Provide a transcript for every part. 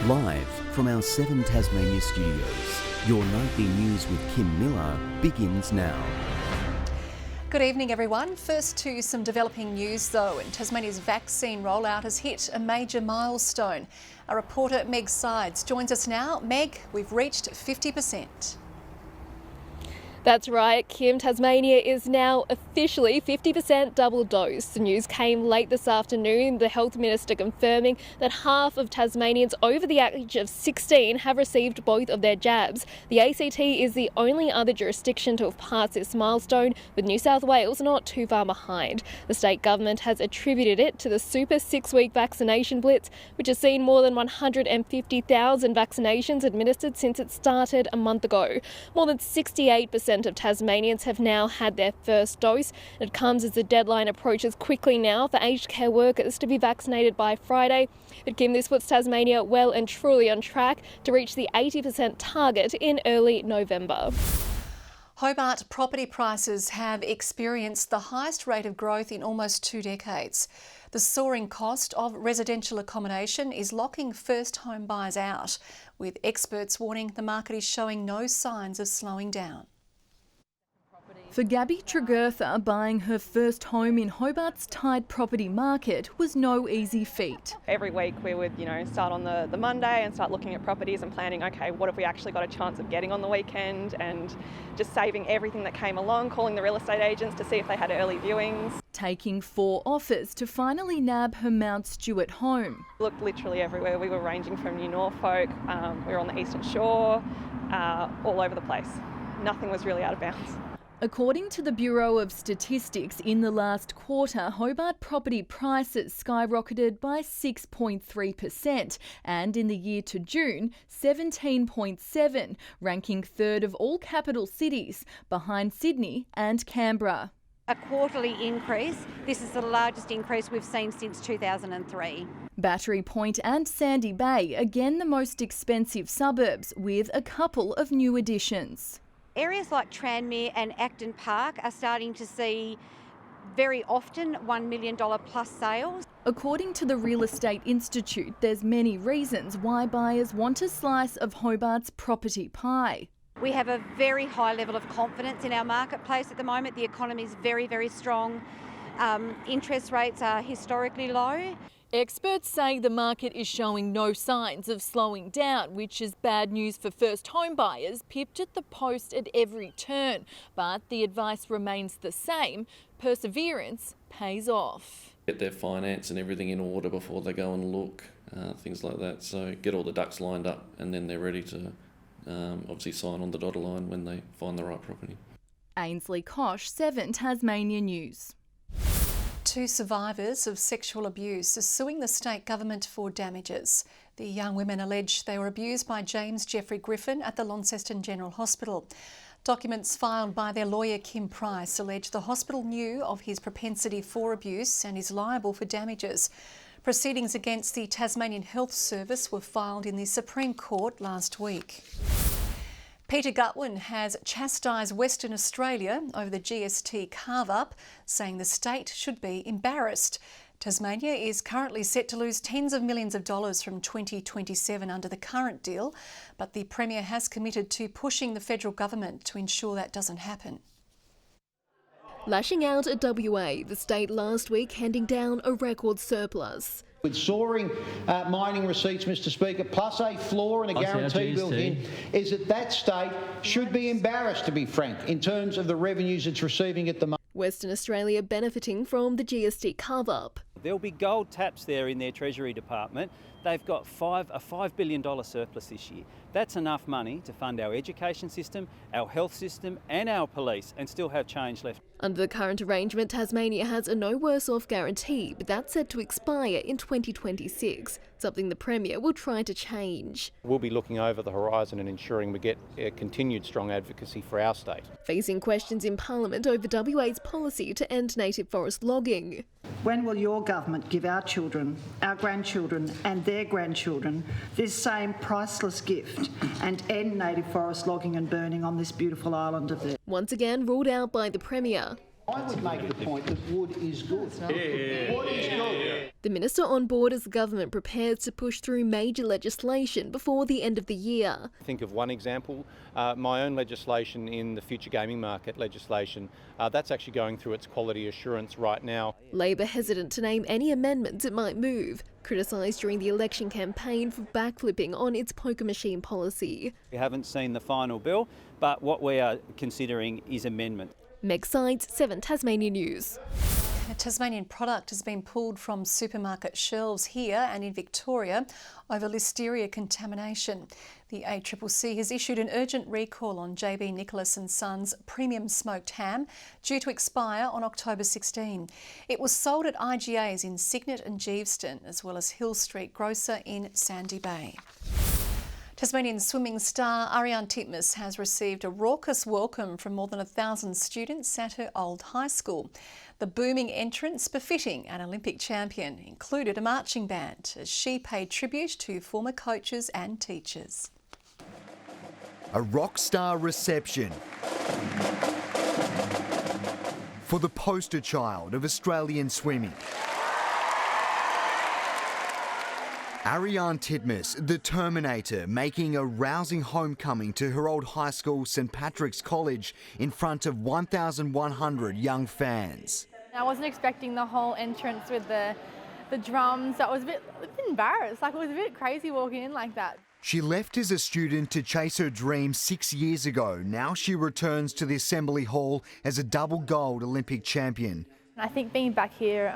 Live from our 7 Tasmania studios, your nightly news with Kim Miller begins now. Good evening, everyone. First to some developing news, though, and Tasmania's vaccine rollout has hit a major milestone. Our reporter Meg Sides joins us now. Meg, we've reached 50%. That's right, Kim. Tasmania is now officially 50% double dose. The news came late this afternoon, the Health Minister confirming that half of Tasmanians over the age of 16 have received both of their jabs. The ACT is the only other jurisdiction to have passed this milestone, with New South Wales not too far behind. The state government has attributed it to the super 6-week vaccination blitz, which has seen more than 150,000 vaccinations administered since it started a month ago. More than 68% of Tasmanians have now had their first dose. It comes as the deadline approaches quickly now for aged care workers to be vaccinated by Friday. But Kim, this puts Tasmania well and truly on track to reach the 80% target in early November. Hobart property prices have experienced the highest rate of growth in almost 2 decades. The soaring cost of residential accommodation is locking first home buyers out, with experts warning the market is showing no signs of slowing down. For Gabby Tregurtha, buying her first home in Hobart's tight property market was no easy feat. Every week we would, start on the Monday and start looking at properties and planning, okay, what have we actually got a chance of getting on the weekend, and just saving everything that came along, calling the real estate agents to see if they had early viewings. Taking 4 offers to finally nab her Mount Stewart home. Looked literally everywhere. We were ranging from New Norfolk, we were on the Eastern Shore, all over the place. Nothing was really out of bounds. According to the Bureau of Statistics, in the last quarter, Hobart property prices skyrocketed by 6.3%, and in the year to June, 17.7%, ranking third of all capital cities, behind Sydney and Canberra. A quarterly increase. This is the largest increase we've seen since 2003. Battery Point and Sandy Bay, again the most expensive suburbs, with a couple of new additions. Areas like Tranmere and Acton Park are starting to see very often $1 million plus sales. According to the Real Estate Institute, there's many reasons why buyers want a slice of Hobart's property pie. We have a very high level of confidence in our marketplace at the moment. The economy is very, very strong. Interest rates are historically low. Experts say the market is showing no signs of slowing down, which is bad news for first home buyers pipped at the post at every turn. But the advice remains the same: perseverance pays off. Get their finance and everything in order before they go and look, things like that. So get all the ducks lined up, and then they're ready to obviously sign on the dotted line when they find the right property. Ainsley Kosh, 7 Tasmania News. 2 survivors of sexual abuse are suing the state government for damages. The young women allege they were abused by James Jeffrey Griffin at the Launceston General Hospital. Documents filed by their lawyer Kim Price allege the hospital knew of his propensity for abuse and is liable for damages. Proceedings against the Tasmanian Health Service were filed in the Supreme Court last week. Peter Gutwein has chastised Western Australia over the GST carve-up, saying the state should be embarrassed. Tasmania is currently set to lose tens of millions of dollars from 2027 under the current deal, but the Premier has committed to pushing the federal government to ensure that doesn't happen. Lashing out at WA, the state last week handing down a record surplus. With soaring mining receipts, Mr Speaker, plus a floor and a guarantee built in, is that state should be embarrassed, to be frank, in terms of the revenues it's receiving at the moment. Western Australia benefiting from the GST carve-up. There'll be gold taps there in their Treasury Department. They've got a $5 billion surplus this year. That's enough money to fund our education system, our health system and our police, and still have change left. Under the current arrangement, Tasmania has a no worse off guarantee, but that's set to expire in 2026, something the Premier will try to change. We'll be looking over the horizon and ensuring we get continued strong advocacy for our state. Facing questions in Parliament over WA's policy to end native forest logging. When will your government give our children, our grandchildren and their grandchildren this same priceless gift and end native forest logging and burning on this beautiful island of theirs? Once again ruled out by the Premier. I would make the point that wood is good. Wood is good. The minister on board as the government prepares to push through major legislation before the end of the year. Think of one example, my own legislation in the future gaming market legislation, that's actually going through its quality assurance right now. Labor hesitant to name any amendments it might move, criticised during the election campaign for backflipping on its poker machine policy. We haven't seen the final bill, but what we are considering is amendment. Meg Sides, 7 Tasmania News. A Tasmanian product has been pulled from supermarket shelves here and in Victoria over listeria contamination. The ACCC has issued an urgent recall on NICHOLS and Sons premium smoked ham, due to expire on October 16. It was sold at IGA's in Cygnet and Geeveston, as well as Hill Street Grocer in Sandy Bay. Tasmanian swimming star Ariane Titmus has received a raucous welcome from more than 1,000 students at her old high school. The booming entrance, befitting an Olympic champion, included a marching band as she paid tribute to former coaches and teachers. A rock star reception for the poster child of Australian swimming. Ariane Titmus, the Terminator, making a rousing homecoming to her old high school, St Patrick's College, in front of 1,100 young fans. I wasn't expecting the whole entrance with the drums. I was a bit embarrassed, it was a bit crazy walking in like that. She left as a student to chase her dream 6 years ago. Now she returns to the Assembly Hall as a double gold Olympic champion. I think being back here,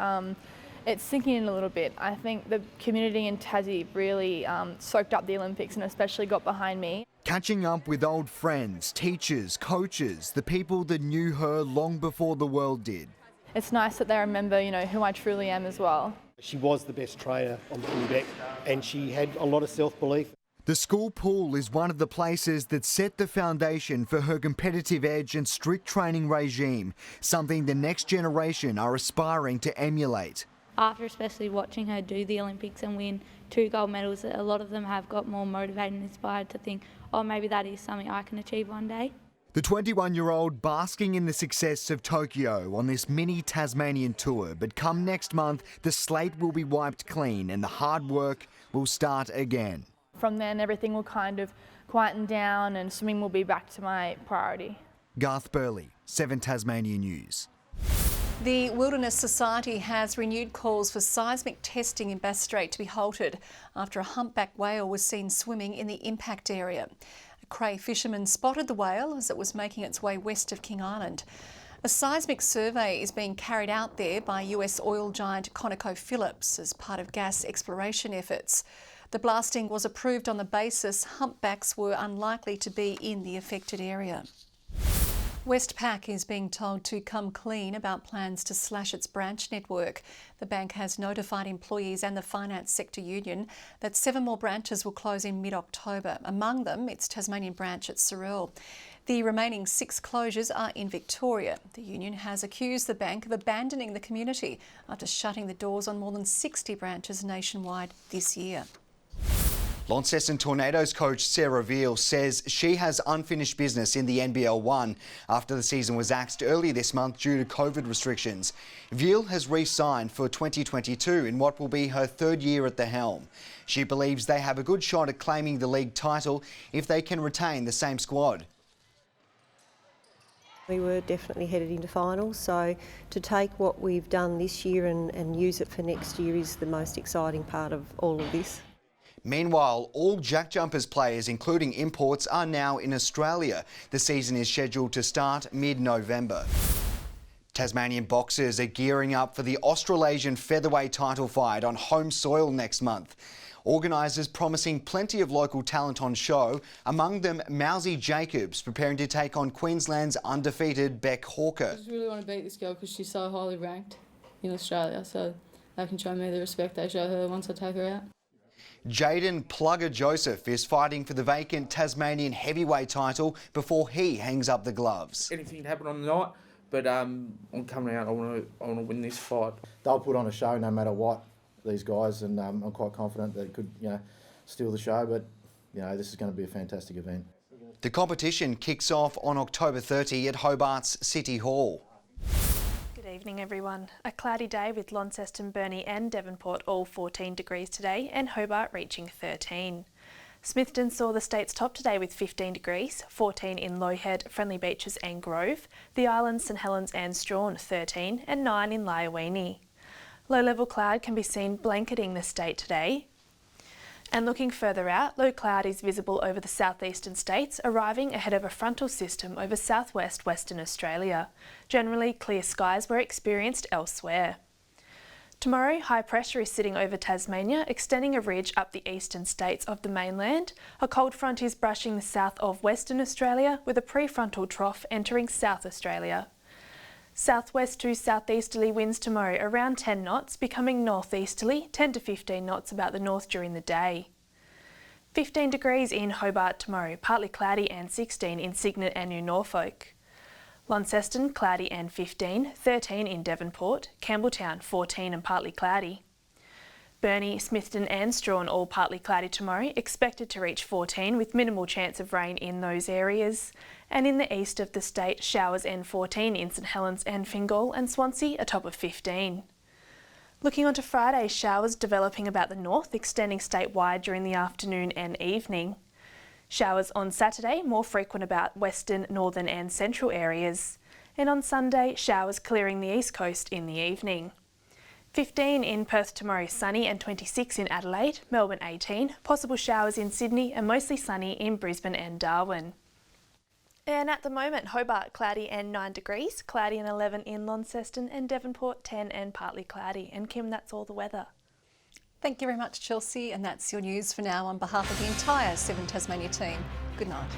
it's sinking in a little bit. I think the community in Tassie really soaked up the Olympics and especially got behind me. Catching up with old friends, teachers, coaches, the people that knew her long before the world did. It's nice that they remember, who I truly am as well. She was the best trainer on the pool deck and she had a lot of self-belief. The school pool is one of the places that set the foundation for her competitive edge and strict training regime, something the next generation are aspiring to emulate. After especially watching her do the Olympics and win 2 gold medals, a lot of them have got more motivated and inspired to think, oh, maybe that is something I can achieve one day. The 21-year-old basking in the success of Tokyo on this mini Tasmanian tour, but come next month, the slate will be wiped clean and the hard work will start again. From then, everything will kind of quieten down and swimming will be back to my priority. Garth Burley, 7 Tasmania News. The Wilderness Society has renewed calls for seismic testing in Bass Strait to be halted after a humpback whale was seen swimming in the impact area. A Cray fisherman spotted the whale as it was making its way west of King Island. A seismic survey is being carried out there by US oil giant ConocoPhillips as part of gas exploration efforts. The blasting was approved on the basis humpbacks were unlikely to be in the affected area. Westpac is being told to come clean about plans to slash its branch network. The bank has notified employees and the finance sector union that 7 more branches will close in mid-October. Among them, its Tasmanian branch at Sorell. The remaining 6 closures are in Victoria. The union has accused the bank of abandoning the community after shutting the doors on more than 60 branches nationwide this year. Launceston Tornadoes coach Sarah Veal says she has unfinished business in the NBL 1 after the season was axed early this month due to COVID restrictions. Veal has re-signed for 2022 in what will be her 3rd year at the helm. She believes they have a good shot at claiming the league title if they can retain the same squad. We were definitely headed into finals, so to take what we've done this year and use it for next year is the most exciting part of all of this. Meanwhile, all Jack Jumpers players, including imports, are now in Australia. The season is scheduled to start mid-November. Tasmanian boxers are gearing up for the Australasian featherweight title fight on home soil next month. Organisers promising plenty of local talent on show, among them Mousy Jacobs, preparing to take on Queensland's undefeated Beck Hawker. I just really want to beat this girl because she's so highly ranked in Australia, so they can show me the respect they show her once I take her out. JAYDEN Plugger Joseph is fighting for the vacant Tasmanian heavyweight title before he hangs up the gloves. Anything can happen on the night, but I'm coming out, I want to win this fight. They'll put on a show no matter what, these guys, and I'm quite confident they could, steal the show, but, this is going to be a fantastic event. The competition kicks off on October 30 at Hobart's City Hall. evening everyone. A cloudy day with Launceston, Burnie and Devonport all 14 degrees today and Hobart reaching 13. Smithton saw the state's top today with 15 degrees, 14 in Lowhead, Friendly Beaches and Grove, the Islands, St Helens and Strawn 13 and 9 in Lyowini. Low-level cloud can be seen blanketing the state today. And looking further out, low cloud is visible over the southeastern states, arriving ahead of a frontal system over southwest Western Australia. Generally, clear skies were experienced elsewhere. Tomorrow, high pressure is sitting over Tasmania, extending a ridge up the eastern states of the mainland. A cold front is brushing the south of Western Australia, with a prefrontal trough entering South Australia. Southwest to southeasterly winds tomorrow around 10 knots, becoming northeasterly 10 to 15 knots about the north during the day. 15 degrees in Hobart tomorrow, partly cloudy and 16 in Cygnet and New Norfolk. Launceston, cloudy and 15, 13 in Devonport, Campbelltown 14 and partly cloudy. Burnie, Smithton and Strawn all partly cloudy tomorrow, expected to reach 14 with minimal chance of rain in those areas. And in the east of the state, showers and 14 in St Helens and Fingal and Swansea, a top of 15. Looking on to Friday, showers developing about the north, extending statewide during the afternoon and evening. Showers on Saturday, more frequent about western, northern and central areas. And on Sunday, showers clearing the east coast in the evening. 15 in Perth tomorrow, sunny and 26 in Adelaide, Melbourne 18, possible showers in Sydney and mostly sunny in Brisbane and Darwin. And at the moment, Hobart cloudy and 9 degrees, cloudy and 11 in Launceston and Devonport 10 and partly cloudy. And Kim, that's all the weather. Thank you very much, Chelsea, and that's your news for now on behalf of the entire 7 Tasmania team. Good night.